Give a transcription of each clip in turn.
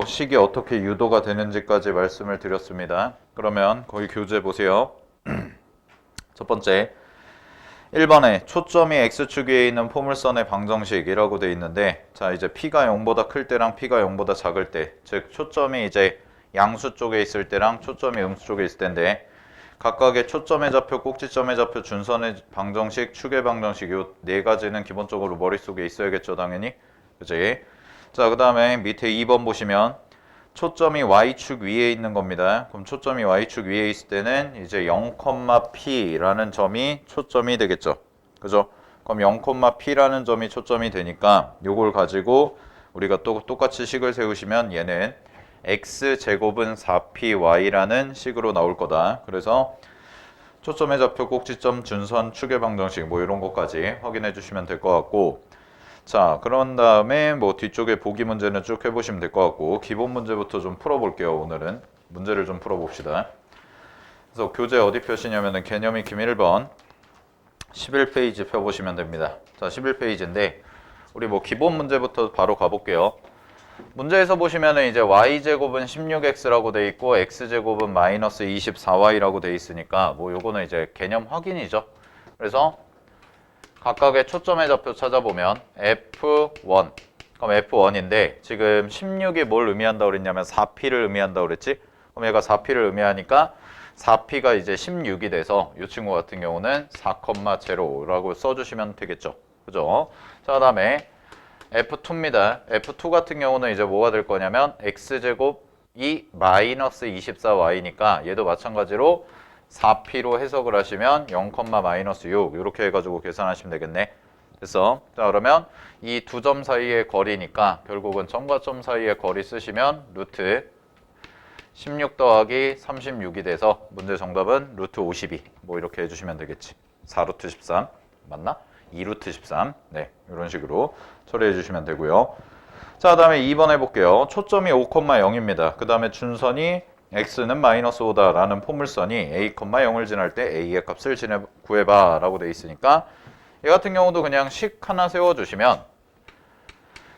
식이 어떻게 유도가 되는지까지 말씀을 드렸습니다. 그러면 거기 교재 보세요. 첫 번째 1번에 초점이 X축 위에 있는 포물선의 방정식이라고 되어 있는데, 자 이제 P가 0보다 클 때랑 P가 0보다 작을 때, 즉 초점이 이제 양수 쪽에 있을 때랑 초점이 음수 쪽에 있을 때인데, 각각의 초점의 좌표, 꼭지점의 좌표, 준선의 방정식, 축의 방정식, 요 네 가지는 기본적으로 머릿속에 있어야겠죠, 당연히. 그치? 자, 그 다음에 밑에 2번 보시면 초점이 Y축 위에 있는 겁니다. 그럼 초점이 Y축 위에 있을 때는 이제 0,P라는 점이 초점이 되겠죠. 그죠? 그럼 0,P라는 점이 초점이 되니까 요걸 가지고 우리가 또 똑같이 식을 세우시면 얘는 X제곱은 4PY라는 식으로 나올 거다. 그래서 초점의 좌표, 꼭지점, 준선, 축의 방정식 뭐 이런 것까지 확인해 주시면 될 것 같고, 자 그런 다음에 뭐 뒤쪽에 보기 문제는 쭉 해보시면 될 것 같고, 기본 문제부터 좀 풀어볼게요. 오늘은 문제를 좀 풀어봅시다. 그래서 교재 어디 펴시냐면은 개념 익힘 1번 11페이지 펴보시면 됩니다. 자 11페이지인데 우리 뭐 기본 문제부터 바로 가볼게요. 문제에서 보시면은 이제 y제곱은 16x라고 돼 있고 x제곱은 마이너스 24y라고 돼 있으니까 뭐 요거는 이제 개념 확인이죠. 그래서 각각의 초점의 좌표 찾아보면 F1, 그럼 F1인데 지금 16이 뭘 의미한다고 그랬냐면 4P를 의미한다고 그랬지? 그럼 얘가 4P를 의미하니까 4P가 이제 16이 돼서 이 친구 같은 경우는 4,0라고 써주시면 되겠죠. 그죠? 자, 그 다음에 F2입니다. F2 같은 경우는 이제 뭐가 될 거냐면 X제곱이 마이너스 24Y니까 얘도 마찬가지로 4P로 해석을 하시면 0, 마이너스 6 이렇게 해가지고 계산하시면 되겠네. 됐어. 자 그러면 이 두 점 사이의 거리니까 결국은 점과 점 사이의 거리 쓰시면 루트 16 더하기 36이 돼서 문제 정답은 루트 52 뭐 이렇게 해주시면 되겠지. 4루트 13 맞나? 2루트 13 네 이런 식으로 처리해 주시면 되고요. 자 그 다음에 2번 해볼게요. 초점이 5,0입니다. 그 다음에 준선이 x는 마이너스 5다 라는 포물선이 a, 0을 지날 때 a의 값을 구해봐 라고 돼 있으니까 얘 같은 경우도 그냥 식 하나 세워주시면,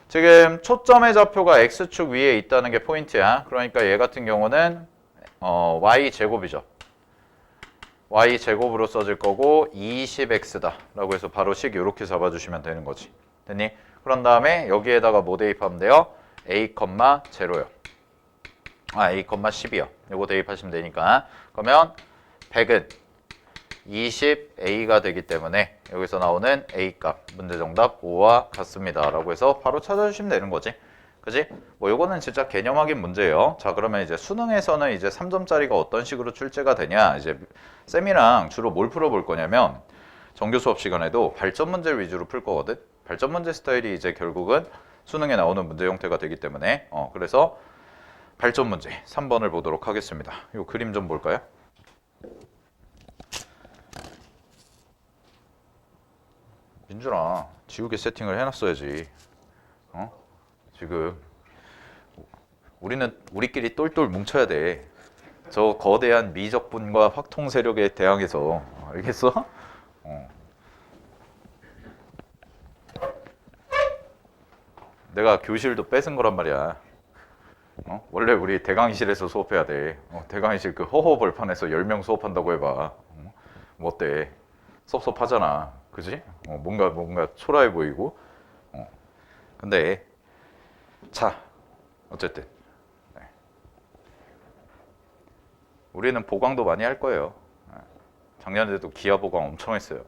지금 초점의 좌표가 x축 위에 있다는 게 포인트야. 그러니까 얘 같은 경우는 y제곱이죠. y제곱으로 써질 거고 20x다 라고 해서 바로 식 이렇게 잡아주시면 되는 거지. 됐니? 그런 다음에 여기에다가 뭐 대입하면 돼요? a, 0요. a, 10이요. 요거 대입하시면 되니까. 그러면 100은 20a가 되기 때문에 여기서 나오는 a 값 문제 정답 5와 같습니다 라고 해서 바로 찾아주시면 되는 거지. 그지? 뭐 요거는 진짜 개념 확인 문제예요. 자 그러면 이제 수능에서는 이제 3점짜리가 어떤 식으로 출제가 되냐, 이제 쌤이랑 주로 뭘 풀어볼 거냐면 정규 수업 시간에도 발전 문제 위주로 풀 거거든. 발전 문제 스타일이 이제 결국은 수능에 나오는 문제 형태가 되기 때문에 그래서 발전 문제 3번을 보도록 하겠습니다. 이 그림 좀 볼까요? 민준아, 지우개 세팅을 해놨어야지. 지금 우리는 우리끼리 똘똘 뭉쳐야 돼. 저 거대한 미적분과 확통 세력에 대항해서. 알겠어? 내가 교실도 뺏은 거란 말이야. 원래 우리 대강의실에서 수업해야 돼. 대강의실 그 허허 벌판에서 10명 수업한다고 해봐. 뭐 어때? 섭섭하잖아. 그지? 뭔가 초라해 보이고. 근데 자 어쨌든 네. 우리는 보강도 많이 할 거예요. 작년에도 기아 보강 엄청 했어요.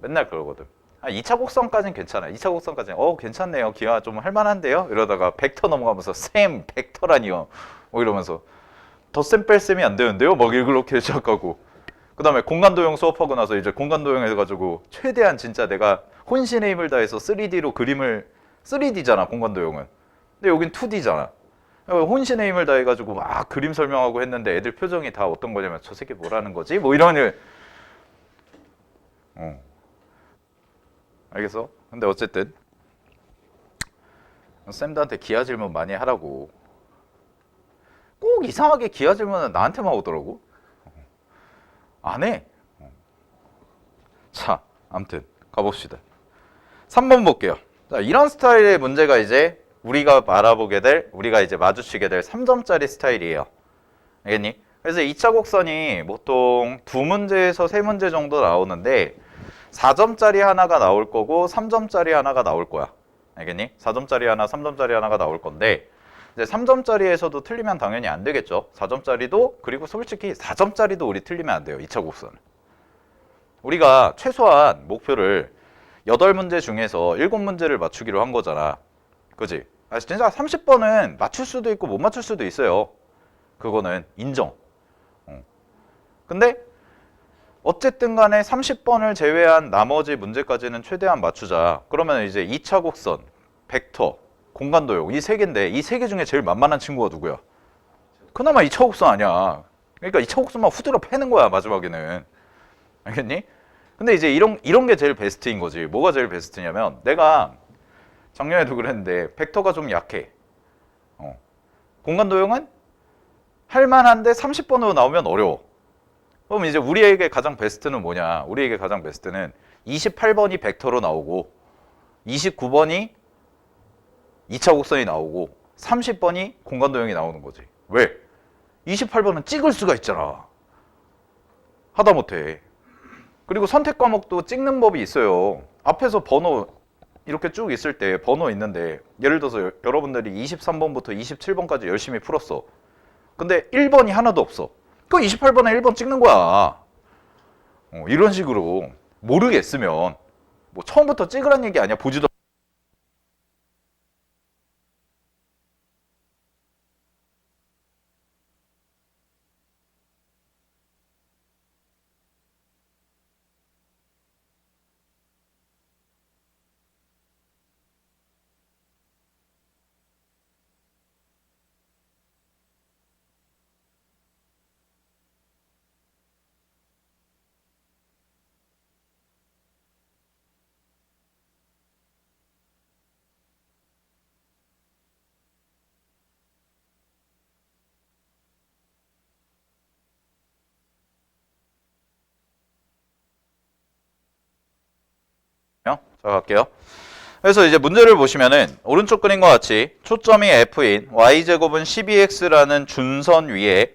맨날 그러거든. 2차 곡선까지는 괜찮아요. 2차 곡선까지는 괜찮네요. 기아 좀 할만한데요? 이러다가 벡터 넘어가면서 쌤 벡터라니요. 뭐 이러면서 덧셈 뺄셈이 안 되는데요? 막 이렇게 시작하고, 그 다음에 공간도형 수업하고 나서 이제 공간도형 해가지고 최대한 진짜 내가 혼신의 힘을 다해서 3D로 그림을, 3D잖아 공간도형은. 근데 여긴 2D잖아. 혼신의 힘을 다해가지고 막 그림 설명하고 했는데 애들 표정이 다 어떤 거냐면 저 새끼 뭐라는 거지? 뭐 이런 일. 알겠어? 근데 어쨌든 쌤들한테 기하 질문 많이 하라고. 꼭 이상하게 기하 질문은 나한테만 오더라고. 안 해. 자, 아무튼 가봅시다. 3번 볼게요. 자, 이런 스타일의 문제가 이제 우리가 이제 마주치게 될 3점짜리 스타일이에요. 알겠니? 그래서 2차 곡선이 보통 2문제에서 3문제 정도 나오는데 4점짜리 하나가 나올 거고 3점짜리 하나가 나올 거야. 알겠니? 4점짜리 하나, 3점짜리 하나가 나올 건데 이제 3점짜리에서도 틀리면 당연히 안 되겠죠. 4점짜리도 그리고 솔직히 4점짜리도 우리 틀리면 안 돼요. 2차 곡선은. 우리가 최소한 목표를 8문제 중에서 7문제를 맞추기로 한 거잖아. 그지? 아, 진짜 30번은 맞출 수도 있고 못 맞출 수도 있어요. 그거는 인정. 근데 어쨌든 간에 30번을 제외한 나머지 문제까지는 최대한 맞추자. 그러면 이제 2차 곡선, 벡터, 공간도요. 이 세 개인데 이 세 개 중에 제일 만만한 친구가 누구야? 그나마 2차 곡선 아니야. 그러니까 2차 곡선만 후드려 패는 거야, 마지막에는. 알겠니? 근데 이제 이런 게 제일 베스트인 거지. 뭐가 제일 베스트냐면 내가 작년에도 그랬는데 벡터가 좀 약해. 공간 도형은 할만한데 30번으로 나오면 어려워. 그럼 이제 우리에게 가장 베스트는 뭐냐? 우리에게 가장 베스트는 28번이 벡터로 나오고 29번이 2차 곡선이 나오고 30번이 공간 도형이 나오는 거지. 왜? 28번은 찍을 수가 있잖아. 하다못해. 그리고 선택 과목도 찍는 법이 있어요. 앞에서 번호 이렇게 쭉 있을 때 번호 있는데 예를 들어서 여러분들이 23번부터 27번까지 열심히 풀었어. 근데 1번이 하나도 없어. 그 28번에 1번 찍는 거야. 이런 식으로 모르겠으면 뭐 처음부터 찍으란 얘기 아니야. 보지도 자, 갈게요. 그래서 이제 문제를 보시면은 오른쪽 그림과 같이 초점이 F인 y제곱은 12x라는 준선 위에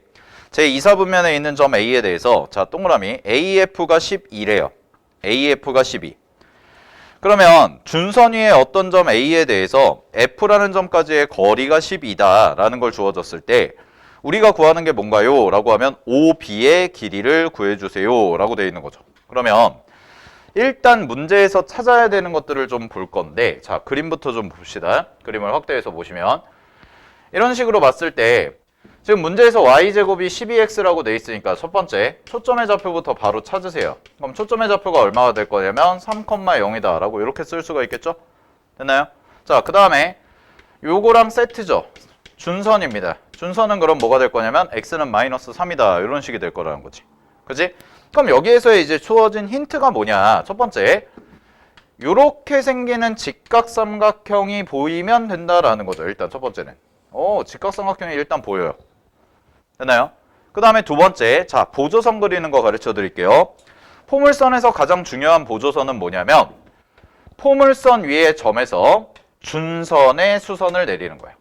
제2사분면에 있는 점 A에 대해서 자 동그라미 AF가 12래요. AF가 12. 그러면 준선 위에 어떤 점 A에 대해서 F라는 점까지의 거리가 12다라는 걸 주어졌을 때 우리가 구하는 게 뭔가요? 라고 하면 OB의 길이를 구해주세요 라고 되어 있는 거죠. 그러면 일단 문제에서 찾아야 되는 것들을 좀 볼 건데 자 그림부터 좀 봅시다. 그림을 확대해서 보시면 이런 식으로 봤을 때 지금 문제에서 y제곱이 12x라고 돼 있으니까 첫 번째 초점의 좌표부터 바로 찾으세요. 그럼 초점의 좌표가 얼마가 될 거냐면 3,0이다 라고 이렇게 쓸 수가 있겠죠? 됐나요? 자 그 다음에 요거랑 세트죠. 준선입니다. 준선은 그럼 뭐가 될 거냐면 x는 마이너스 3이다 이런 식이 될 거라는 거지. 그지? 그럼 여기에서 이제 주어진 힌트가 뭐냐? 첫 번째, 요렇게 생기는 직각삼각형이 보이면 된다라는 거죠. 일단 첫 번째는. 직각삼각형이 일단 보여요. 됐나요? 그 다음에 두 번째, 자 보조선 그리는 거 가르쳐 드릴게요. 포물선에서 가장 중요한 보조선은 뭐냐면 포물선 위의 점에서 준선의 수선을 내리는 거예요.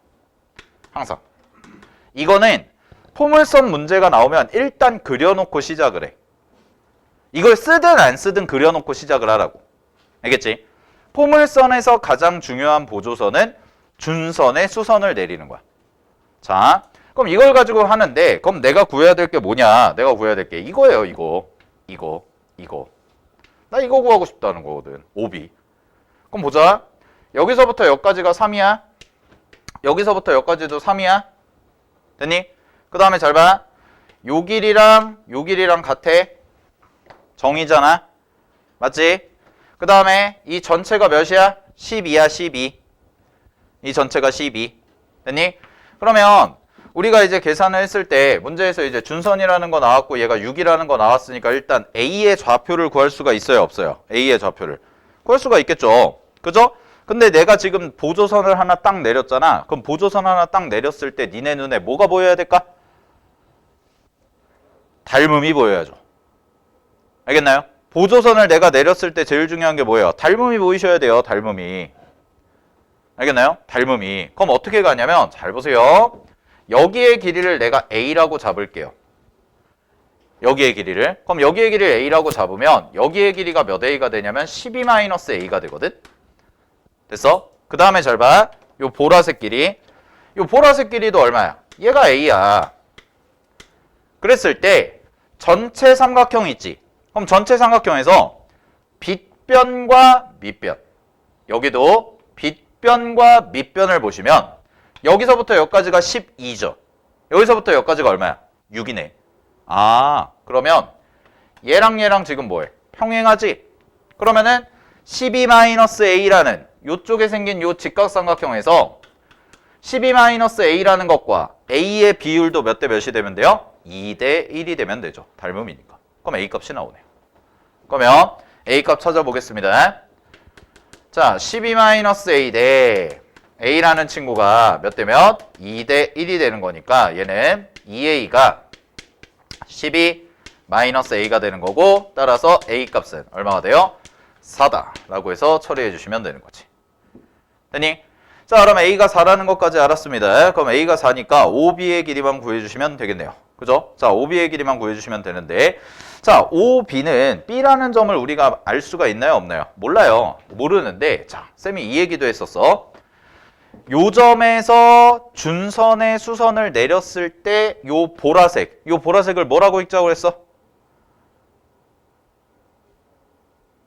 항상. 이거는 포물선 문제가 나오면 일단 그려놓고 시작을 해. 이걸 쓰든 안 쓰든 그려놓고 시작을 하라고. 알겠지? 포물선에서 가장 중요한 보조선은 준선의 수선을 내리는 거야. 자, 그럼 이걸 가지고 하는데 그럼 내가 구해야 될 게 뭐냐? 내가 구해야 될 게 이거예요. 이거. 나 이거 구하고 싶다는 거거든. OB. 그럼 보자. 여기서부터 여기까지가 3이야. 여기서부터 여기까지도 3이야. 됐니? 그 다음에 잘 봐. 요 길이랑 같아. 정이잖아. 맞지? 그 다음에 이 전체가 몇이야? 12야, 12. 이 전체가 12. 됐니? 그러면 우리가 이제 계산을 했을 때 문제에서 이제 준선이라는 거 나왔고 얘가 6이라는 거 나왔으니까 일단 A의 좌표를 구할 수가 있어요, 없어요? A의 좌표를. 구할 수가 있겠죠. 그죠? 근데 내가 지금 보조선을 하나 딱 내렸잖아. 그럼 보조선 하나 딱 내렸을 때 니네 눈에 뭐가 보여야 될까? 닮음이 보여야죠. 알겠나요? 보조선을 내가 내렸을 때 제일 중요한 게 뭐예요? 닮음이 보이셔야 돼요. 닮음이. 알겠나요? 닮음이. 그럼 어떻게 가냐면 잘 보세요. 여기의 길이를 내가 A라고 잡을게요. 여기의 길이를. 그럼 여기의 길이를 A라고 잡으면 여기의 길이가 몇 A가 되냐면 12-A가 되거든. 됐어? 그 다음에 잘 봐. 요 보라색 길이. 요 보라색 길이도 얼마야? 얘가 A야. 그랬을 때 전체 삼각형 있지? 그럼 전체 삼각형에서 빗변과 밑변. 여기도 빗변과 밑변을 보시면 여기서부터 여기까지가 12죠. 여기서부터 여기까지가 얼마야? 6이네. 아, 그러면 얘랑 얘랑 지금 뭐해? 평행하지? 그러면은 12-A라는 요쪽에 생긴 요 직각삼각형에서 12-A라는 것과 A의 비율도 몇 대 몇이 되면 돼요? 2대 1이 되면 되죠. 닮음이니까. 그럼 A 값이 나오네요. 그러면 A 값 찾아보겠습니다. 자, 12-A 대 A라는 친구가 몇 대 몇? 2대 1이 되는 거니까 얘는 2A가 12-A가 되는 거고 따라서 A 값은 얼마가 돼요? 4다 라고 해서 처리해 주시면 되는 거지. 됐니? 자, 그럼 A가 4라는 것까지 알았습니다. 그럼 A가 4니까 OB의 길이만 구해주시면 되겠네요. 그죠? 자, OB의 길이만 구해주시면 되는데 자, OB는 B라는 점을 우리가 알 수가 있나요? 없나요? 몰라요. 모르는데 자, 쌤이 이 얘기도 했었어. 요 점에서 준선의 수선을 내렸을 때 요 보라색을 뭐라고 읽자고 했어?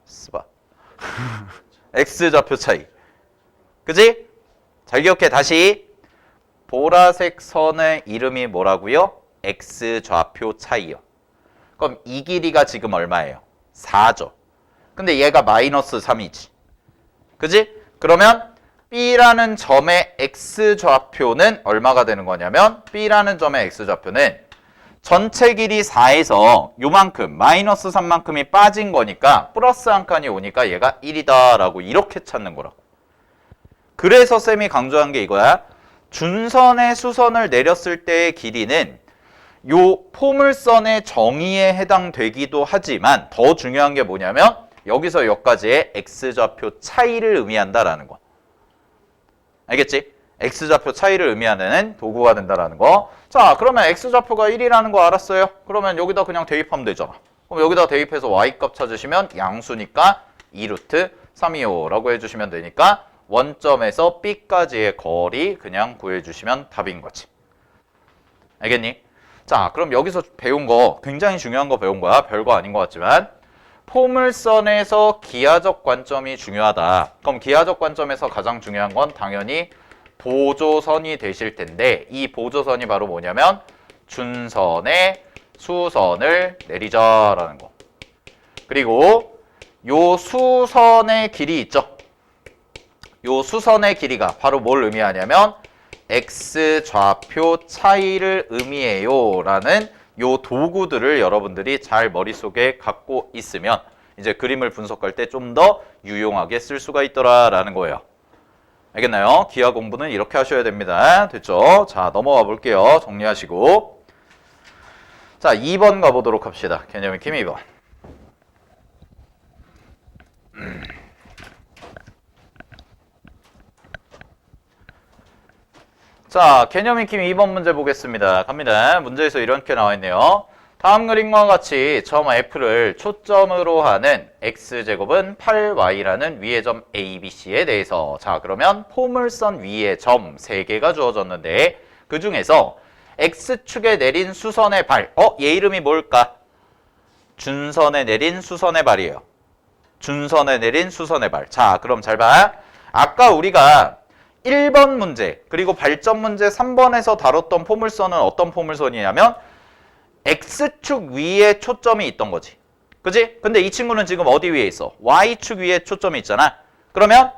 스바 X좌표 차이. 그지? 잘 기억해. 다시 보라색 선의 이름이 뭐라고요? X좌표 차이요. 그럼 이 길이가 지금 얼마예요? 4죠. 근데 얘가 -3이지. 그지? 그러면 B라는 점의 X좌표는 얼마가 되는 거냐면 B라는 점의 X좌표는 전체 길이 4에서 요만큼 -3만큼이 빠진 거니까 플러스 한 칸이 오니까 얘가 1이다 라고 이렇게 찾는 거라고. 그래서 쌤이 강조한 게 이거야. 준선의 수선을 내렸을 때의 길이는 요 포물선의 정의에 해당되기도 하지만 더 중요한 게 뭐냐면 여기서 여기까지의 X좌표 차이를 의미한다라는 거. 알겠지? X좌표 차이를 의미하는 도구가 된다라는 거. 자, 그러면 X좌표가 1이라는 거 알았어요? 그러면 여기다 그냥 대입하면 되잖아. 그럼 여기다 대입해서 Y값 찾으시면 양수니까 2루트 325라고 해주시면 되니까 원점에서 B까지의 거리 그냥 구해주시면 답인 거지. 알겠니? 자, 그럼 여기서 배운 거 굉장히 중요한 거 배운 거야. 별거 아닌 것 같지만 포물선에서 기하적 관점이 중요하다. 그럼 기하적 관점에서 가장 중요한 건 당연히 보조선이 되실 텐데 이 보조선이 바로 뭐냐면 준선의 수선을 내리자라는 거. 그리고 요 수선의 길이 있죠. 요 수선의 길이가 바로 뭘 의미하냐면 X좌표 차이를 의미해요 라는 요 도구들을 여러분들이 잘 머릿속에 갖고 있으면 이제 그림을 분석할 때 좀 더 유용하게 쓸 수가 있더라 라는 거예요. 알겠나요? 기하 공부는 이렇게 하셔야 됩니다. 됐죠? 자, 넘어가 볼게요. 정리하시고. 자, 2번 가보도록 합시다. 개념 익힘 2번. 자, 개념 익힘 2번 문제 보겠습니다. 갑니다. 문제에서 이렇게 나와 있네요. 다음 그림과 같이 점 F를 초점으로 하는 X제곱은 8Y라는 위의 점 ABC에 대해서 자, 그러면 포물선 위에 점 3개가 주어졌는데 그 중에서 X축에 내린 수선의 발 얘 이름이 뭘까? 준선에 내린 수선의 발이에요. 준선에 내린 수선의 발. 자, 그럼 잘 봐. 아까 우리가 1번 문제 그리고 발점 문제 3번에서 다뤘던 포물선은 어떤 포물선이냐면 X축 위에 초점이 있던 거지. 그지? 근데 이 친구는 지금 어디 위에 있어? Y축 위에 초점이 있잖아. 그러면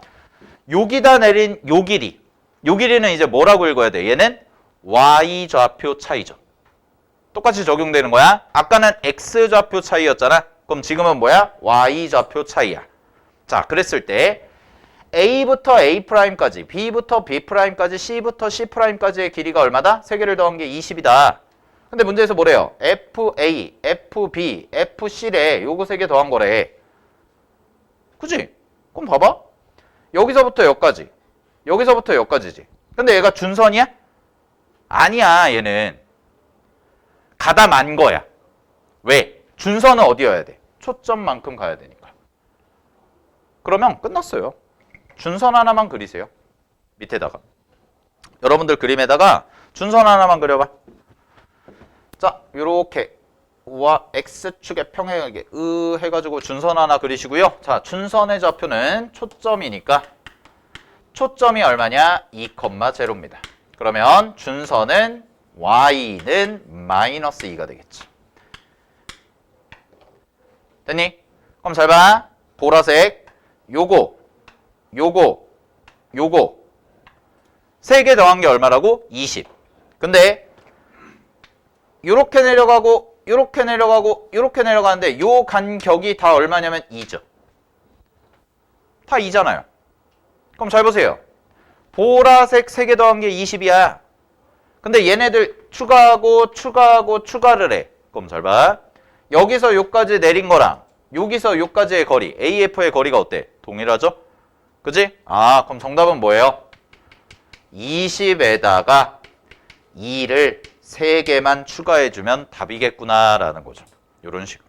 여기다 내린 요 길이는 이제 뭐라고 읽어야 돼? 얘는 Y좌표 차이죠. 똑같이 적용되는 거야. 아까는 X좌표 차이였잖아. 그럼 지금은 뭐야? Y좌표 차이야. 자, 그랬을 때 A부터 A'까지, B부터 B'까지, C부터 C'까지의 길이가 얼마다? 3개를 더한 게 20이다. 근데 문제에서 뭐래요? FA, FB, FC래. 요거 3개 더한 거래. 그치? 그럼 봐봐. 여기서부터 여기까지. 여기서부터 여기까지지. 근데 얘가 준선이야? 아니야. 얘는 가다 만 거야. 왜? 준선은 어디여야 돼? 초점만큼 가야 되니까. 그러면 끝났어요. 준선 하나만 그리세요. 밑에다가. 여러분들 그림에다가 준선 하나만 그려봐. 자, 요렇게 와 X축의 평행하게 해가지고 준선 하나 그리시고요. 자, 준선의 좌표는 초점이니까 초점이 얼마냐? 2,0입니다. 그러면 준선은 Y는 마이너스 2가 되겠지. 됐니? 그럼 잘 봐. 보라색 요거 3개 더한 게 얼마라고? 20. 근데 요렇게 내려가고 요렇게 내려가고 요렇게 내려가는데 요 간격이 다 얼마냐면 2죠. 다 2잖아요. 그럼 잘 보세요. 보라색 3개 더한 게 20이야. 근데 얘네들 추가를 해. 그럼 잘 봐. 여기서 요까지 내린 거랑 여기서 요까지의 거리, AF의 거리가 어때? 동일하죠? 그지? 아, 그럼 정답은 뭐예요? 20에다가 2를 3개만 추가해주면 답이겠구나 라는 거죠. 요런 식으로.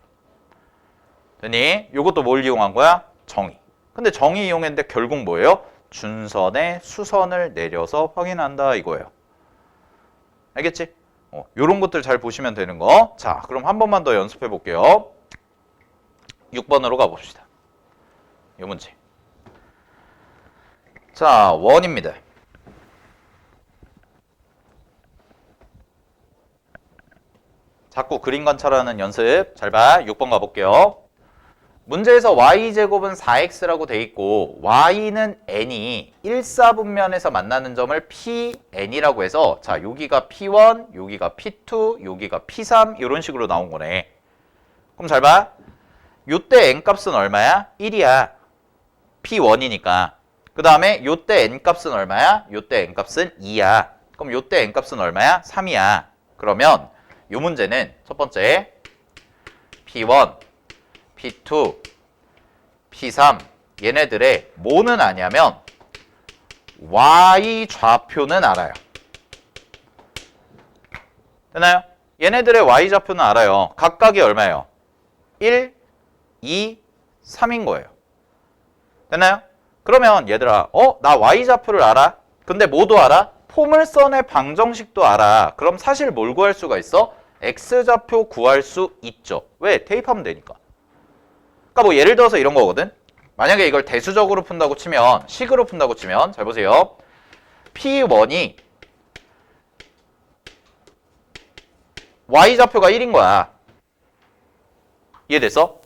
됐니? 요것도 뭘 이용한 거야? 정의. 근데 정의 이용했는데 결국 뭐예요? 준선에 수선을 내려서 확인한다 이거예요. 알겠지? 요런 것들 잘 보시면 되는 거. 자, 그럼 한 번만 더 연습해 볼게요. 6번으로 가봅시다. 요 문제. 자, 원입니다. 자꾸 그림 관찰하는 연습 잘 봐. 6번 가볼게요. 문제에서 y제곱은 4x라고 돼 있고 y는 n이 1사분면에서 만나는 점을 pn이라고 해서 자, 여기가 p1, 여기가 p2, 여기가 p3 이런 식으로 나온 거네. 그럼 잘 봐. 요때 n값은 얼마야? 1이야. p1이니까. 그 다음에 요때 n값은 얼마야? 요때 n값은 2야. 그럼 요때 n값은 얼마야? 3이야. 그러면 요 문제는 첫 번째 P1, P2, P3 얘네들의 뭐는 아냐면 Y 좌표는 알아요. 되나요? 얘네들의 Y 좌표는 알아요. 각각이 얼마예요? 1, 2, 3인 거예요. 되나요? 그러면 얘들아, 나 Y 좌표를 알아? 근데 뭐도 알아? 포물선의 방정식도 알아. 그럼 사실 뭘 구할 수가 있어? X좌표 구할 수 있죠. 왜? 대입하면 되니까. 그러니까 뭐 예를 들어서 이런 거거든. 만약에 이걸 대수적으로 푼다고 치면, 식으로 푼다고 치면 잘 보세요. P1이 Y좌표가 1인 거야. 이해됐어?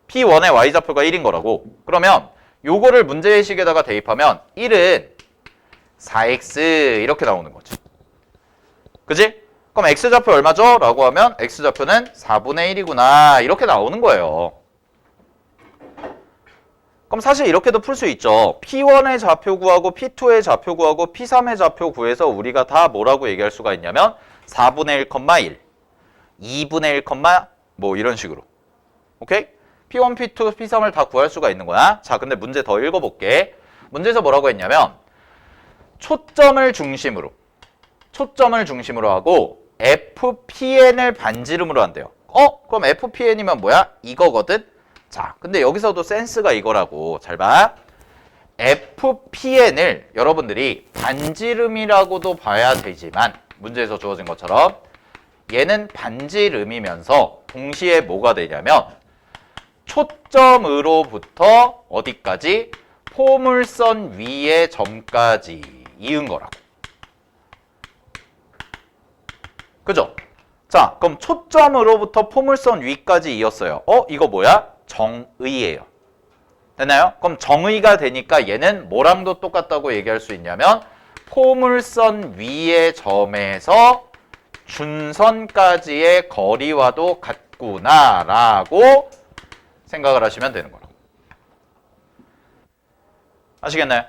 P1의 Y좌표가 1인 거라고. 그러면 요거를 문제의식에다가 대입하면 1은 4x 이렇게 나오는 거죠. 그지? 그럼 x좌표 얼마죠? 라고 하면 x좌표는 4분의 1이구나 이렇게 나오는 거예요. 그럼 사실 이렇게도 풀 수 있죠. P1의 좌표 구하고 P2의 좌표 구하고 P3의 좌표 구해서 우리가 다 뭐라고 얘기할 수가 있냐면 4분의 1,1 2분의 1, 뭐 이런 식으로. 오케이? P1, P2, P3을 다 구할 수가 있는 거야. 자, 근데 문제 더 읽어볼게. 문제에서 뭐라고 했냐면 초점을 중심으로 하고 FPN을 반지름으로 한대요. 그럼 FPN이면 뭐야? 이거거든? 자, 근데 여기서도 센스가 이거라고. 잘 봐. FPN을 여러분들이 반지름이라고도 봐야 되지만 문제에서 주어진 것처럼 얘는 반지름이면서 동시에 뭐가 되냐면 초점으로부터 어디까지? 포물선 위의 점까지 이은 거라고. 그죠? 자, 그럼 초점으로부터 포물선 위까지 이었어요. 이거 뭐야? 정의예요. 됐나요? 그럼 정의가 되니까 얘는 뭐랑도 똑같다고 얘기할 수 있냐면 포물선 위의 점에서 준선까지의 거리와도 같구나라고 생각을 하시면 되는 거라고. 아시겠나요?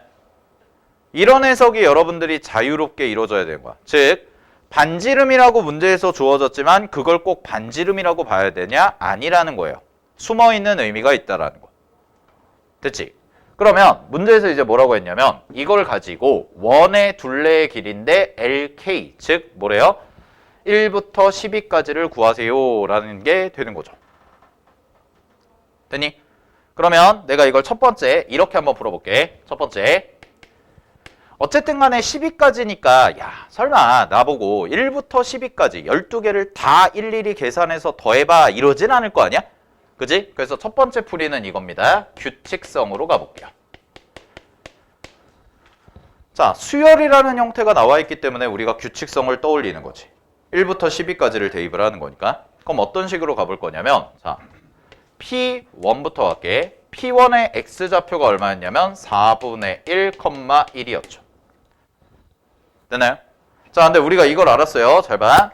이런 해석이 여러분들이 자유롭게 이루어져야 되는 거야. 즉 반지름이라고 문제에서 주어졌지만 그걸 꼭 반지름이라고 봐야 되냐? 아니라는 거예요. 숨어있는 의미가 있다라는 거. 됐지? 그러면 문제에서 이제 뭐라고 했냐면 이걸 가지고 원의 둘레의 길이인데 LK, 즉 뭐래요? 1부터 12까지를 구하세요 라는 게 되는 거죠. 됐니? 그러면 내가 이걸 첫 번째 이렇게 한번 풀어볼게. 첫 번째, 어쨌든 간에 12까지니까 야 설마 나보고 1부터 12까지 12개를 다 일일이 계산해서 더해봐 이러진 않을 거 아니야? 그지? 그래서 첫 번째 풀이는 이겁니다. 규칙성으로 가볼게요. 자, 수열이라는 형태가 나와 있기 때문에 우리가 규칙성을 떠올리는 거지. 1부터 12까지를 대입을 하는 거니까. 그럼 어떤 식으로 가볼 거냐면, 자, P1부터 갈게. P1의 X좌표가 얼마였냐면 4분의 1,1이었죠. 됐나요? 자, 근데 우리가 이걸 알았어요. 잘 봐.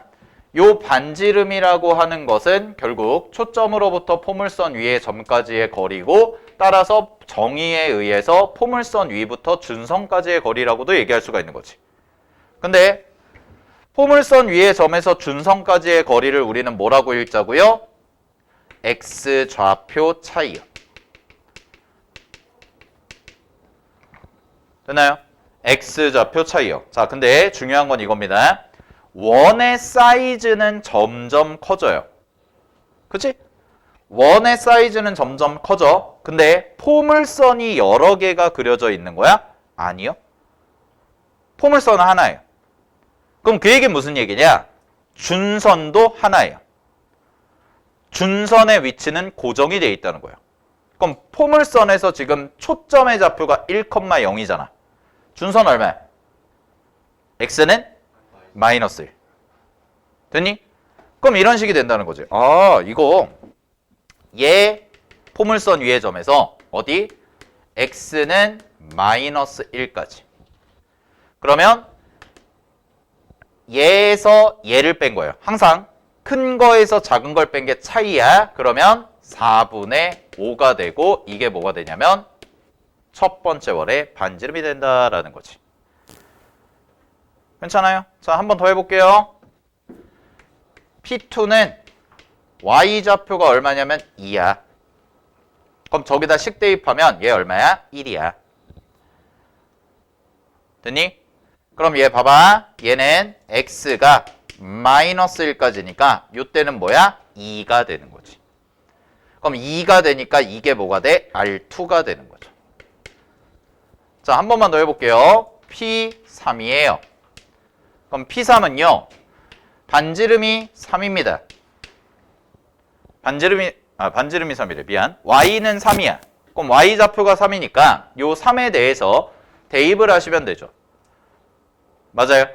요 반지름이라고 하는 것은 결국 초점으로부터 포물선 위의 점까지의 거리고 따라서 정의에 의해서 포물선 위부터 준선까지의 거리라고도 얘기할 수가 있는 거지. 근데 포물선 위의 점에서 준선까지의 거리를 우리는 뭐라고 읽자고요? X좌표 차이요. 됐나요? X좌표 차이요. 자, 근데 중요한 건 이겁니다. 원의 사이즈는 점점 커져요. 그치? 원의 사이즈는 점점 커져. 근데 포물선이 여러 개가 그려져 있는 거야? 아니요. 포물선은 하나예요. 그럼 그 얘기는 무슨 얘기냐? 준선도 하나예요. 준선의 위치는 고정이 되어 있다는 거예요. 그럼 포물선에서 지금 초점의 좌표가 1,0이잖아. 준선 얼마야? X는 마이너스 1. 됐니? 그럼 이런 식이 된다는 거지. 아, 이거 얘 포물선 위의 점에서 어디? X는 마이너스 1까지. 그러면 얘에서 얘를 뺀 거예요. 항상 큰 거에서 작은 걸 뺀 게 차이야. 그러면 4분의 5가 되고 이게 뭐가 되냐면 첫 번째 월의 반지름이 된다라는 거지. 괜찮아요? 자, 한 번 더 해볼게요. P2는 Y좌표가 얼마냐면 2야. 그럼 저기다 식 대입하면 얘 얼마야? 1이야. 됐니? 그럼 얘 봐봐. 얘는 X가 마이너스 1까지니까 이때는 뭐야? 2가 되는 거지. 그럼 2가 되니까 이게 뭐가 돼? R2가 되는 거죠. 자, 한 번만 더 해볼게요. P3이에요. 그럼 P3은요. 반지름이 3입니다. 반지름이 3이래. 미안. Y는 3이야. 그럼 Y좌표가 3이니까 요 3에 대해서 대입을 하시면 되죠. 맞아요?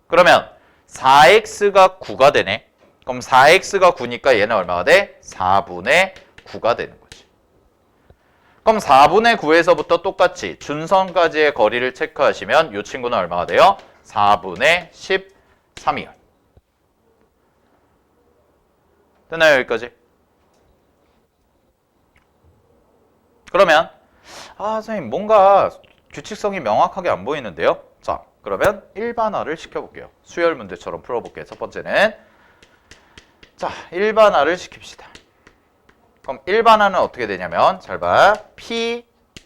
그러면 4x가 9가 되네. 그럼 4x가 9니까 얘는 얼마가 돼? 4분의 9가 되는 거지. 그럼 4분의 9에서부터 똑같이 준선까지의 거리를 체크하시면 이 친구는 얼마가 돼요? 4분의 13이요. 됐나요? 여기까지? 그러면 선생님 뭔가 규칙성이 명확하게 안 보이는데요? 자, 그러면 일반화를 시켜볼게요. 수열 문제처럼 풀어볼게요. 첫 번째는 자, 일반화를 시킵시다. 그럼 일반화는 어떻게 되냐면 잘 봐.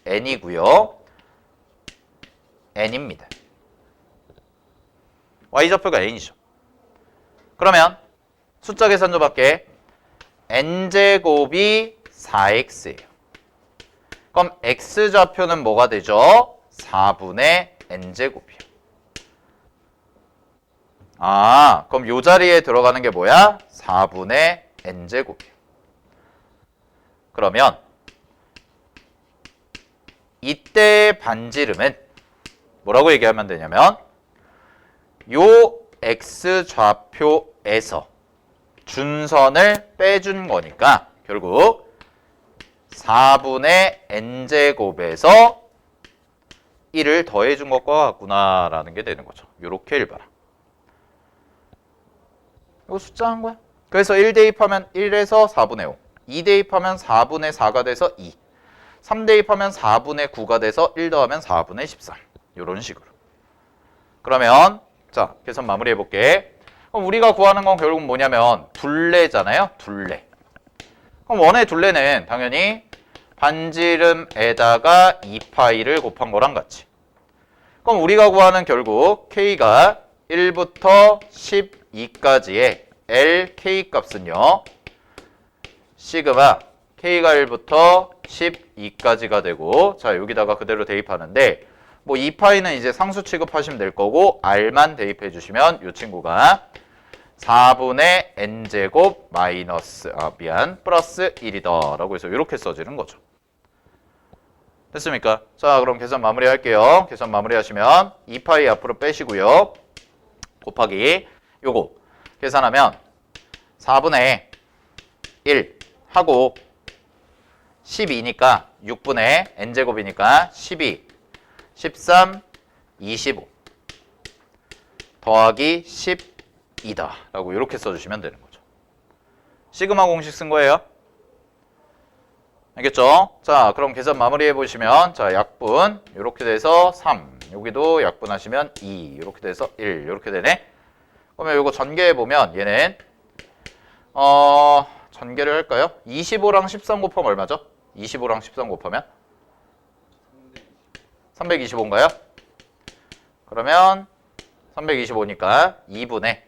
Pn이고요. n입니다. y좌표가 n이죠. 그러면 숫자 계산 좀 할게. n제곱이 4x예요. 그럼 x좌표는 뭐가 되죠? 4분의 n제곱이요. 그럼 요 자리에 들어가는 게 뭐야? 4분의 n제곱이요. 그러면 이때의 반지름은 뭐라고 얘기하면 되냐면 요 x좌표에서 준선을 빼준 거니까 결국 4분의 n제곱에서 1을 더해준 것과 같구나 라는 게 되는 거죠. 요렇게 읽어라. 이거 숫자 한 거야. 그래서 1 대입하면 1에서 4분의 5, 2 대입하면 4분의 4가 돼서 2, 3 대입하면 4분의 9가 돼서 1 더하면 4분의 13. 이런 식으로. 그러면 자, 계산 마무리해 볼게. 그럼 우리가 구하는 건 결국 뭐냐면 둘레잖아요. 둘레. 그럼 원의 둘레는 당연히 반지름에다가 2파이를 곱한 거랑 같이. 그럼 우리가 구하는 결국 K가 1부터 12까지의 LK 값은요. 시그마 K가 1부터 12까지가 되고, 자 여기다가 그대로 대입하는데, 뭐 2파이는 이제 상수 취급하시면 될 거고, R만 대입해 주시면 이 친구가 4분의 n제곱 마이너스 플러스 1이다 라고 해서 이렇게 써지는 거죠. 됐습니까? 자 그럼 계산 마무리 할게요. 계산 마무리 하시면 2파이 앞으로 빼시고요. 곱하기 요거 계산하면 4분의 1 하고 12니까 6분의 n제곱이니까 12 13 25 더하기 10이다 라고 이렇게 써주시면 되는 거죠. 시그마 공식 쓴 거예요. 알겠죠? 자 그럼 계산 마무리해 보시면, 자 약분 이렇게 돼서 3, 여기도 약분하시면 2, 이렇게 돼서 1 이렇게 되네. 그러면 이거 전개해 보면 얘는 전개를 할까요? 25랑 13 곱하면 얼마죠? 25랑 13 곱하면 325인가요? 그러면 325니까 2분의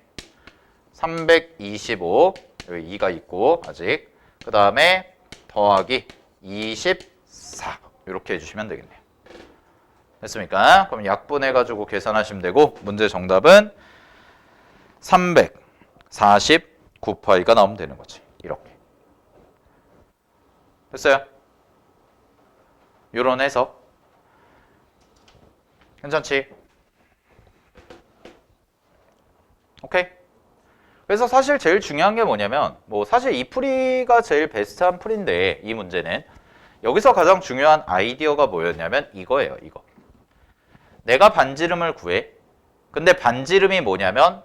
325, 여기 2가 있고 아직, 그 다음에 더하기 24 이렇게 해주시면 되겠네요. 됐습니까? 그럼 약분해가지고 계산하시면 되고, 문제 정답은 349파이가 나오면 되는 거지. 이렇게. 됐어요? 요런 해석. 괜찮지? 오케이? 그래서 사실 제일 중요한 게 뭐냐면, 뭐 사실 이 풀이가 제일 베스트한 풀인데, 이 문제는 여기서 가장 중요한 아이디어가 뭐였냐면 이거예요. 이거. 내가 반지름을 구해. 근데 반지름이 뭐냐면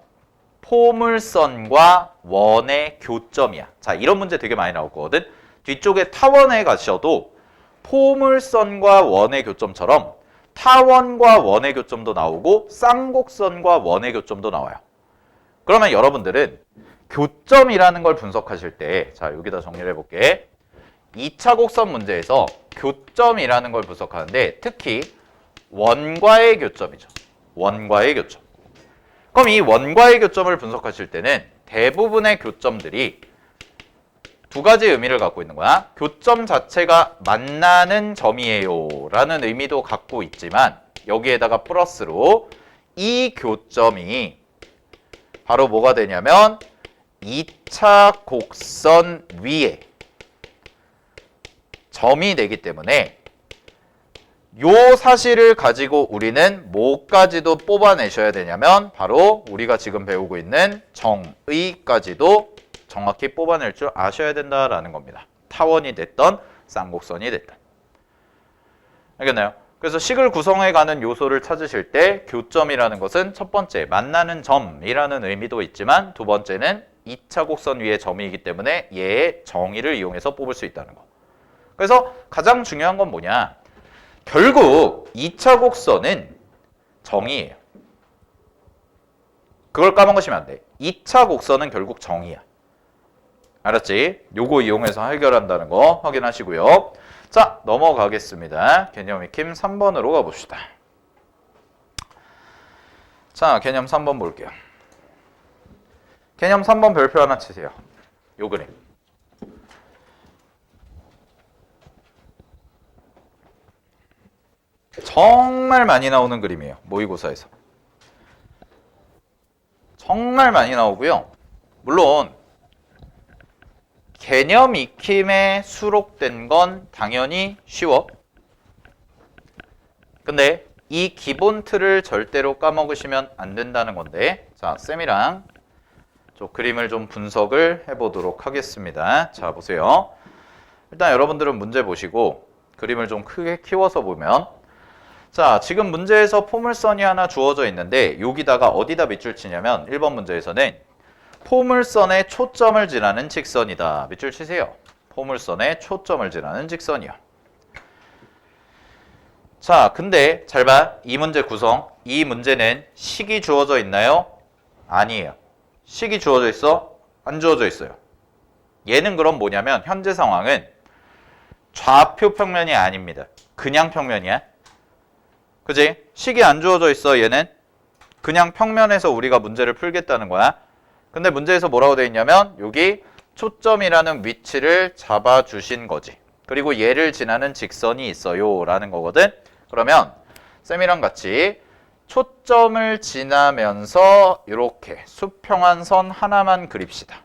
포물선과 원의 교점이야. 자, 이런 문제 되게 많이 나올 거거든. 뒤쪽에 타원에 가셔도 포물선과 원의 교점처럼 타원과 원의 교점도 나오고 쌍곡선과 원의 교점도 나와요. 그러면 여러분들은 교점이라는 걸 분석하실 때, 자 여기다 정리를 해볼게. 2차 곡선 문제에서 교점이라는 걸 분석하는데 특히 원과의 교점이죠. 원과의 교점. 그럼 이 원과의 교점을 분석하실 때는 대부분의 교점들이 두 가지 의미를 갖고 있는 거야. 교점 자체가 만나는 점이에요 라는 의미도 갖고 있지만, 여기에다가 플러스로 이 교점이 바로 뭐가 되냐면 2차 곡선 위에 점이 되기 때문에 요 사실을 가지고 우리는 뭐까지도 뽑아내셔야 되냐면 바로 우리가 지금 배우고 있는 정의까지도 정확히 뽑아낼 줄 아셔야 된다라는 겁니다. 타원이 됐던 쌍곡선이 됐든. 알겠나요? 그래서 식을 구성해가는 요소를 찾으실 때 교점이라는 것은 첫 번째 만나는 점이라는 의미도 있지만, 두 번째는 2차 곡선 위에 점이기 때문에 얘의 정의를 이용해서 뽑을 수 있다는 거. 그래서 가장 중요한 건 뭐냐? 결국 2차 곡선은 정의예요. 그걸 까먹으시면 안 돼. 2차 곡선은 결국 정의야. 알았지? 요거 이용해서 해결한다는 거 확인하시고요. 자, 넘어가겠습니다. 개념 익힘 3번으로 가봅시다. 자, 개념 3번 볼게요. 개념 3번 별표 하나 치세요. 요 그림. 정말 많이 나오는 그림이에요. 모의고사에서. 정말 많이 나오고요. 물론 개념 익힘에 수록된 건 당연히 쉬워. 근데 이 기본 틀을 절대로 까먹으시면 안 된다는 건데, 자, 쌤이랑 저 그림을 좀 분석을 해보도록 하겠습니다. 자, 보세요. 일단 여러분들은 문제 보시고 그림을 좀 크게 키워서 보면, 자, 지금 문제에서 포물선이 하나 주어져 있는데 여기다가 어디다 밑줄 치냐면 1번 문제에서는 포물선에 초점을 지나는 직선이다. 밑줄 치세요. 포물선에 초점을 지나는 직선이야. 자, 근데 잘 봐. 이 문제 구성. 이 문제는 식이 주어져 있나요? 아니에요. 식이 주어져 있어? 안 주어져 있어요. 얘는 그럼 뭐냐면 현재 상황은 좌표 평면이 아닙니다. 그냥 평면이야. 그지? 식이 안 주어져 있어 얘는. 그냥 평면에서 우리가 문제를 풀겠다는 거야. 근데 문제에서 뭐라고 돼 있냐면 여기 초점이라는 위치를 잡아주신 거지. 그리고 얘를 지나는 직선이 있어요 라는 거거든. 그러면 쌤이랑 같이 초점을 지나면서 이렇게 수평한 선 하나만 그립시다.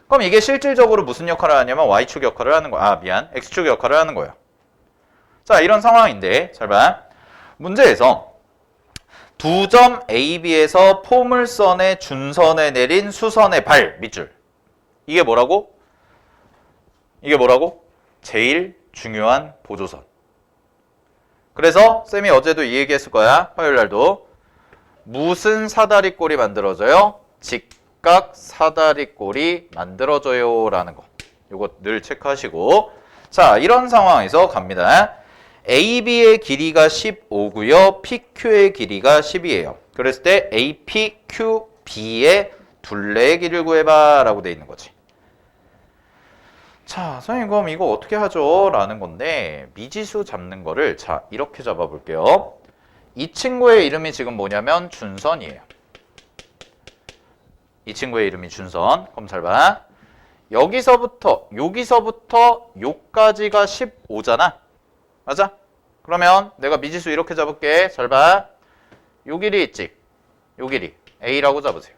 그럼 이게 실질적으로 무슨 역할을 하냐면 Y축 역할을 하는 거야. 아 미안, X축 역할을 하는 거예요. 자, 이런 상황인데 잘 봐. 문제에서 두 점 AB에서 포물선의 준선에 내린 수선의 발 밑줄. 이게 뭐라고? 이게 뭐라고? 제일 중요한 보조선. 그래서 쌤이 어제도 이 얘기했을 거야. 화요일날도. 무슨 사다리꼴이 만들어져요? 직각 사다리꼴이 만들어져요 라는 거. 요거 늘 체크하시고. 자, 이런 상황에서 갑니다. AB의 길이가 15고요. PQ의 길이가 10이에요. 그랬을 때 APQB의 둘레의 길이를 구해봐 라고 돼 있는 거지. 자, 선생님 그럼 이거 어떻게 하죠? 라는 건데 미지수 잡는 거를 자 이렇게 잡아볼게요. 이 친구의 이름이 지금 뭐냐면 준선이에요. 이 친구의 이름이 준선. 그럼 잘 봐. 여기서부터 요까지가 15잖아. 맞아? 그러면 내가 미지수 이렇게 잡을게. 잘 봐. 요 길이 있지? 요 길이 A라고 잡으세요.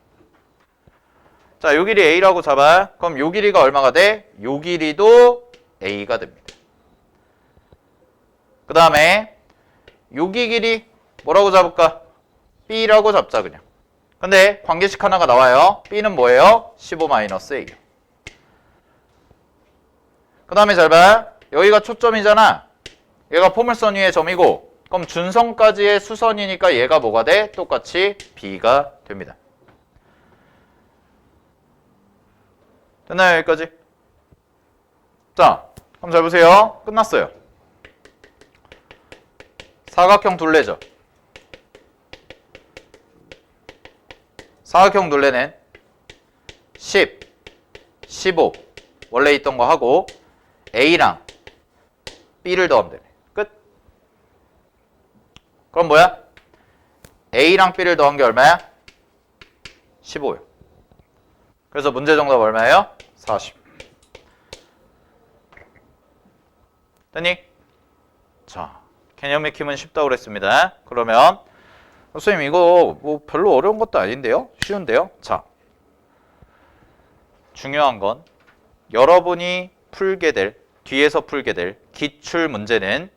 자, 요 길이 A라고 잡아. 그럼 요 길이가 얼마가 돼? 요 길이도 A가 됩니다. 그 다음에 여기 길이 뭐라고 잡을까? B라고 잡자 그냥. 근데 관계식 하나가 나와요. B는 뭐예요? 15-A예요. 그 다음에 잘 봐. 여기가 초점이잖아. 얘가 포물선 위의 점이고 그럼 준선까지의 수선이니까 얘가 뭐가 돼? 똑같이 B가 됩니다. 됐나요? 여기까지? 자, 그럼 잘 보세요. 끝났어요. 사각형 둘레죠. 사각형 둘레는 10, 15 원래 있던 거 하고 A랑 B를 더하면 되네. 끝. 그럼 뭐야? A랑 B를 더한 게 얼마야? 15요. 그래서 문제 정답 얼마예요? 40. 됐니? 자, 개념 익힘은 쉽다고 그랬습니다. 그러면 선생님 이거 뭐 별로 어려운 것도 아닌데요? 쉬운데요? 자, 중요한 건 여러분이 뒤에서 풀게 될 기출 문제는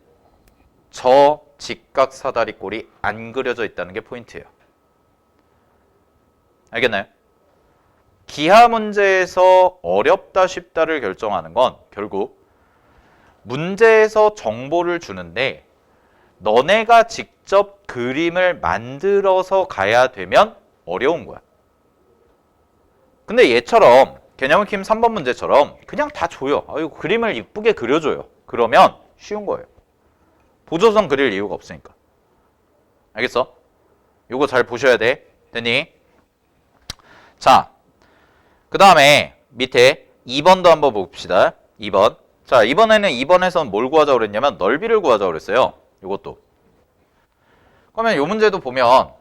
저 직각 사다리꼴이 안 그려져 있다는 게 포인트예요. 알겠나요? 기하 문제에서 어렵다 쉽다를 결정하는 건 결국 문제에서 정보를 주는데 너네가 직접 그림을 만들어서 가야 되면 어려운 거야. 근데 얘처럼 개념 익힘 3번 문제처럼 그냥 다 줘요. 이거 그림을 이쁘게 그려줘요. 그러면 쉬운 거예요. 보조선 그릴 이유가 없으니까. 알겠어? 이거 잘 보셔야 돼. 됐니? 자, 그 다음에 밑에 2번도 한번 봅시다. 2번. 자, 이번에는 2번에서는 뭘 구하자고 그랬냐면 넓이를 구하자고 그랬어요. 이것도. 그러면 이 문제도 보면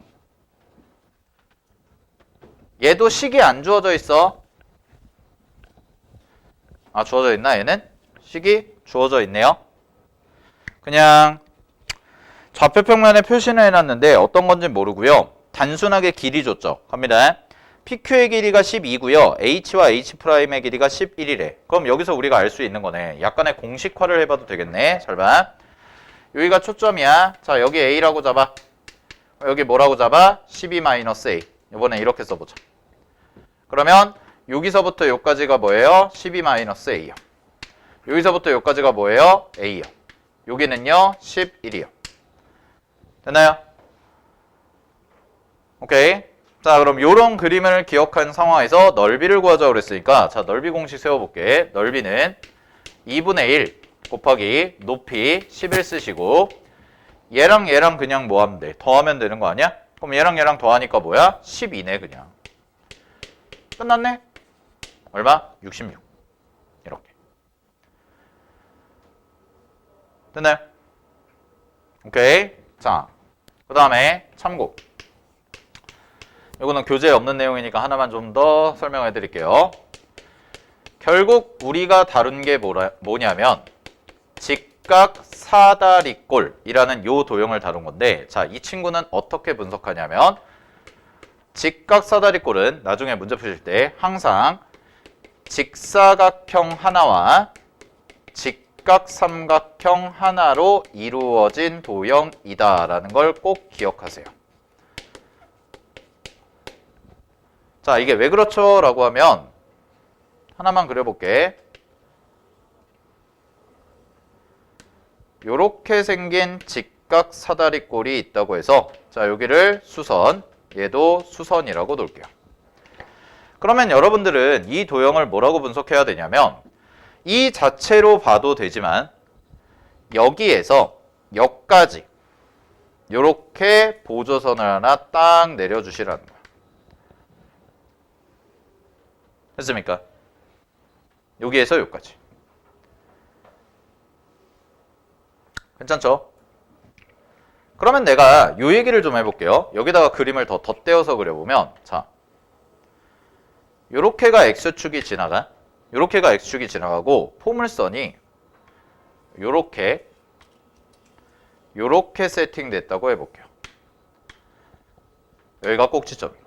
얘도 식이 안 주어져 있어. 아, 주어져 있나 얘는? 식이 주어져 있네요. 그냥 좌표 평면에 표시는 해놨는데 어떤 건지 모르고요. 단순하게 길이 줬죠. 갑니다. PQ의 길이가 12고요. H와 H'의 길이가 11이래. 그럼 여기서 우리가 알 수 있는 거네. 약간의 공식화를 해봐도 되겠네. 잘 봐. 여기가 초점이야. 자, 여기 A라고 잡아. 여기 뭐라고 잡아? 12-A. 이번엔 이렇게 써보자. 그러면 여기서부터 여기까지가 뭐예요? 12-A요. 여기서부터 여기까지가 뭐예요? A요. 여기는요 11이요. 됐나요? 오케이. 자, 그럼 요런 그림을 기억한 상황에서 넓이를 구하자고 그랬으니까 자, 넓이 공식 세워볼게. 넓이는 2분의 1 곱하기 높이 11 쓰시고 얘랑 얘랑 그냥 뭐 하면 돼? 더하면 되는 거 아니야? 그럼 얘랑 얘랑 더하니까 뭐야? 12네 그냥. 끝났네? 얼마? 66. 이렇게. 됐나요? 오케이. 자, 그 다음에 참고. 이거는 교재에 없는 내용이니까 하나만 좀 더 설명해 드릴게요. 결국 우리가 다룬 게 뭐냐면 직각사다리꼴이라는 요 도형을 다룬 건데, 자, 이 친구는 어떻게 분석하냐면 직각사다리꼴은 나중에 문제 푸실 때 항상 직사각형 하나와 직각삼각형 하나로 이루어진 도형이다 라는 걸 꼭 기억하세요. 자, 이게 왜 그렇죠? 라고 하면 하나만 그려볼게. 요렇게 생긴 직각사다리꼴이 있다고 해서, 자, 여기를 수선, 얘도 수선이라고 놓을게요. 그러면 여러분들은 이 도형을 뭐라고 분석해야 되냐면 이 자체로 봐도 되지만 여기에서 여기까지 요렇게 보조선을 하나 딱 내려주시라는 거야. 됐습니까? 여기에서 여기까지. 괜찮죠? 그러면 내가 요 얘기를 좀 해볼게요. 여기다가 그림을 더 덧대어서 그려보면, 자, 요렇게가 X축이 지나가, 요렇게가 X축이 지나가고 포물선이 요렇게 세팅됐다고 해볼게요. 여기가 꼭지점이고.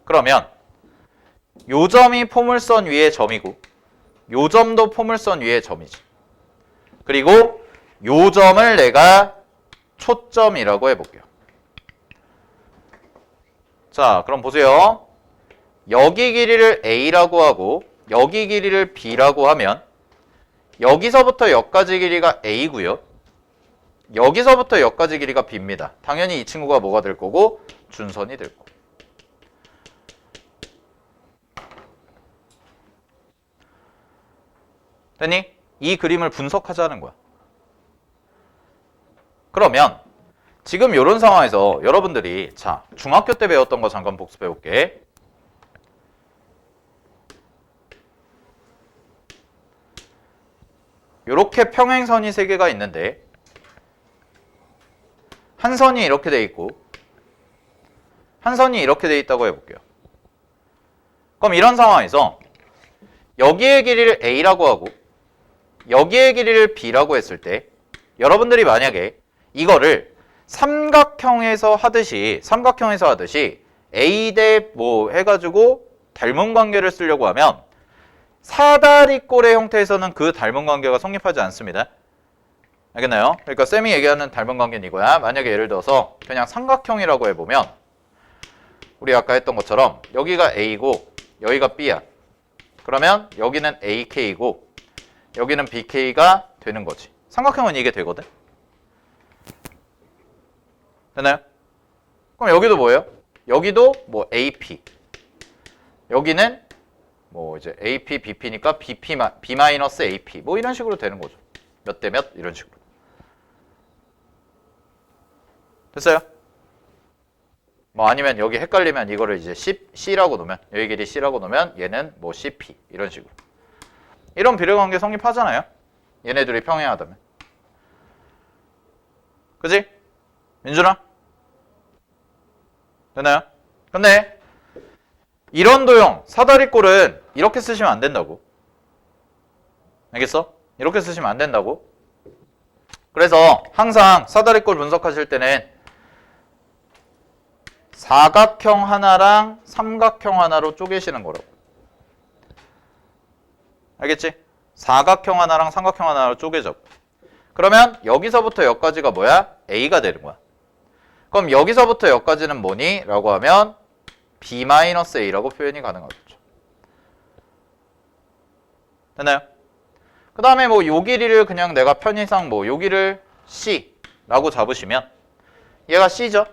그러면 요 점이 포물선 위의 점이고 요 점도 포물선 위의 점이지. 그리고 요 점을 내가 초점이라고 해볼게요. 자, 그럼 보세요. 여기 길이를 A라고 하고 여기 길이를 B라고 하면 여기서부터 여기까지 길이가 A고요. 여기서부터 여기까지 길이가 B입니다. 당연히 이 친구가 뭐가 될 거고? 준선이 될 거고. 됐니? 이 그림을 분석하자는 거야. 그러면 지금 이런 상황에서 여러분들이, 자, 중학교 때 배웠던 거 잠깐 복습해 볼게. 이렇게 평행선이 3개가 있는데 한 선이 이렇게 돼 있고 한 선이 이렇게 돼 있다고 해볼게요. 그럼 이런 상황에서 여기의 길이를 A라고 하고 여기의 길이를 B라고 했을 때 여러분들이 만약에 이거를 삼각형에서 하듯이 A 대 뭐 해가지고 닮은 관계를 쓰려고 하면 사다리꼴의 형태에서는 그 닮은 관계가 성립하지 않습니다. 알겠나요? 그러니까 쌤이 얘기하는 닮은 관계는 이거야. 만약에 예를 들어서 그냥 삼각형이라고 해보면 우리 아까 했던 것처럼 여기가 A고 여기가 B야. 그러면 여기는 AK고 여기는 BK가 되는 거지. 삼각형은 이게 되거든. 됐나요? 그럼 여기도 뭐예요? 여기도 뭐 AP. 여기는 뭐 이제 AP, BP니까 B-AP 뭐 이런 식으로 되는 거죠. 몇 대 몇 이런 식으로. 됐어요? 뭐 아니면 여기 헷갈리면 이거를 이제 C라고 놓으면 여기 길이 C라고 놓으면 얘는 뭐 CP 이런 식으로. 이런 비례관계 성립하잖아요. 얘네들이 평행하다면. 그지? 민준아? 되나요? 근데 이런 도형, 사다리꼴은 이렇게 쓰시면 안 된다고. 알겠어? 이렇게 쓰시면 안 된다고. 그래서 항상 사다리꼴 분석하실 때는 사각형 하나랑 삼각형 하나로 쪼개시는 거라고. 알겠지? 사각형 하나랑 삼각형 하나로 쪼개져. 그러면 여기서부터 여기까지가 뭐야? A가 되는 거야. 그럼 여기서부터 여기까지는 뭐니? 라고 하면 B-A라고 표현이 가능하겠죠. 됐나요? 그 다음에 뭐 요 길이를 그냥 내가 편의상 뭐 여기를 C라고 잡으시면 얘가 C죠?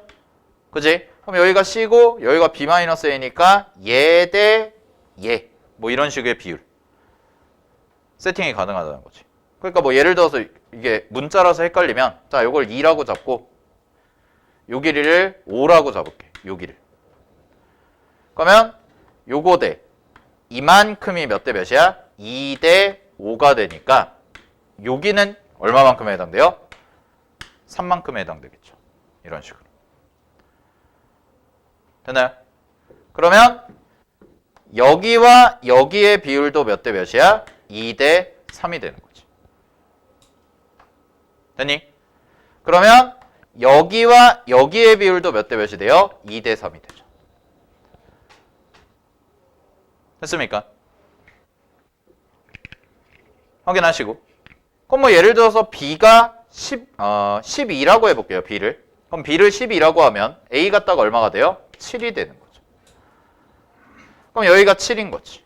그지? 그럼 여기가 C고 여기가 B-A니까 얘 대 얘 뭐 이런 식의 비율 세팅이 가능하다는 거지. 그러니까 뭐 예를 들어서 이게 문자라서 헷갈리면 자 요걸 2라고 잡고 요 길이를 5라고 잡을게. 요 길을. 그러면 요거 대 이만큼이 몇 대 몇이야? 2 대 5가 되니까 여기는 얼마만큼에 해당돼요? 3만큼에 해당되겠죠. 이런 식으로. 됐나요? 그러면 여기와 여기의 비율도 몇 대 몇이야? 2대 3이 되는 거지. 됐니? 그러면 여기와 여기의 비율도 몇 대 몇이 돼요? 2대 3이 되죠. 됐습니까? 확인하시고. 그럼 뭐 예를 들어서 B가 12라고 해볼게요. B를. 그럼 B를 12라고 하면 A가 딱 얼마가 돼요? 7이 되는 거죠. 그럼 여기가 7인 거지.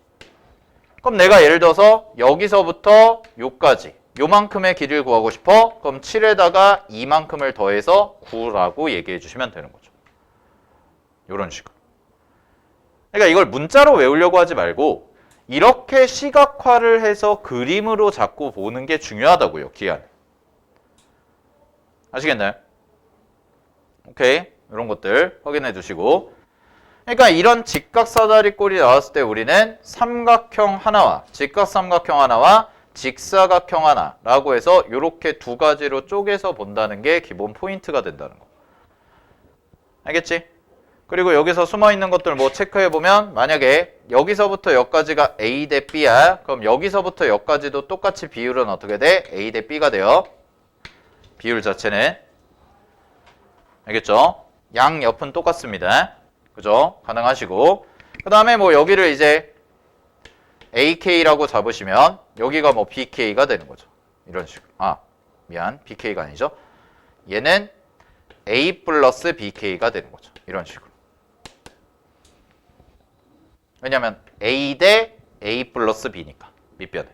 그럼 내가 예를 들어서 여기서부터 요까지 요만큼의 길이를 구하고 싶어? 그럼 7에다가 이만큼을 더해서 9라고 얘기해 주시면 되는 거죠. 요런 식으로. 그러니까 이걸 문자로 외우려고 하지 말고 이렇게 시각화를 해서 그림으로 자꾸 보는 게 중요하다고요. 기한. 아시겠나요? 오케이. 이런 것들 확인해 주시고. 그러니까 이런 직각사다리꼴이 나왔을 때 우리는 삼각형 하나와 직각삼각형 하나와 직사각형 하나라고 해서 이렇게 두 가지로 쪼개서 본다는 게 기본 포인트가 된다는 거. 알겠지? 그리고 여기서 숨어있는 것들 뭐 체크해보면 만약에 여기서부터 여기까지가 A 대 B야. 그럼 여기서부터 여기까지도 똑같이 비율은 어떻게 돼? A 대 B가 돼요. 비율 자체는. 알겠죠? 양 옆은 똑같습니다. 그죠? 가능하시고. 그 다음에 뭐 여기를 이제 AK라고 잡으시면 여기가 뭐 BK가 되는 거죠. 이런 식으로. 미안. BK가 아니죠. 얘는 A 플러스 BK가 되는 거죠. 이런 식으로. 왜냐면 A 대 A 플러스 B니까. 밑변은.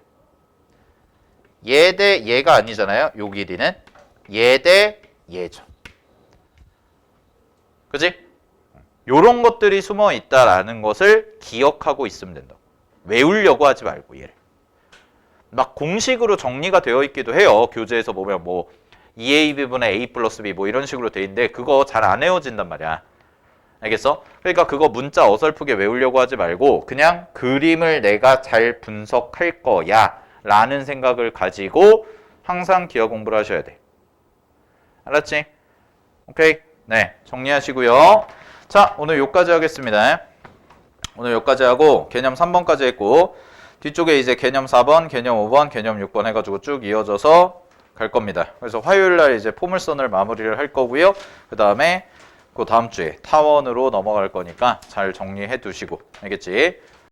얘 대 얘가 아니잖아요. 요 길이는. 얘 대 얘죠. 그지? 요런 것들이 숨어 있다라는 것을 기억하고 있으면 된다. 외우려고 하지 말고 얘를. 막 공식으로 정리가 되어 있기도 해요. 교재에서 보면 뭐 2AB분의 A 플러스 B 뭐 이런 식으로 돼 있는데 그거 잘 안 외워진단 말이야. 알겠어? 그러니까 그거 문자 어설프게 외우려고 하지 말고 그냥 그림을 내가 잘 분석할 거야 라는 생각을 가지고 항상 기하 공부를 하셔야 돼. 알았지? 오케이? 네, 정리하시고요. 자, 오늘 여기까지 하겠습니다. 오늘 여기까지 하고 개념 3번까지 했고 뒤쪽에 이제 개념 4번, 개념 5번, 개념 6번 해가지고 쭉 이어져서 갈 겁니다. 그래서 화요일날 이제 포물선을 마무리를 할 거고요. 그 다음에 그 다음 주에 타원으로 넘어갈 거니까 잘 정리해 두시고 알겠지?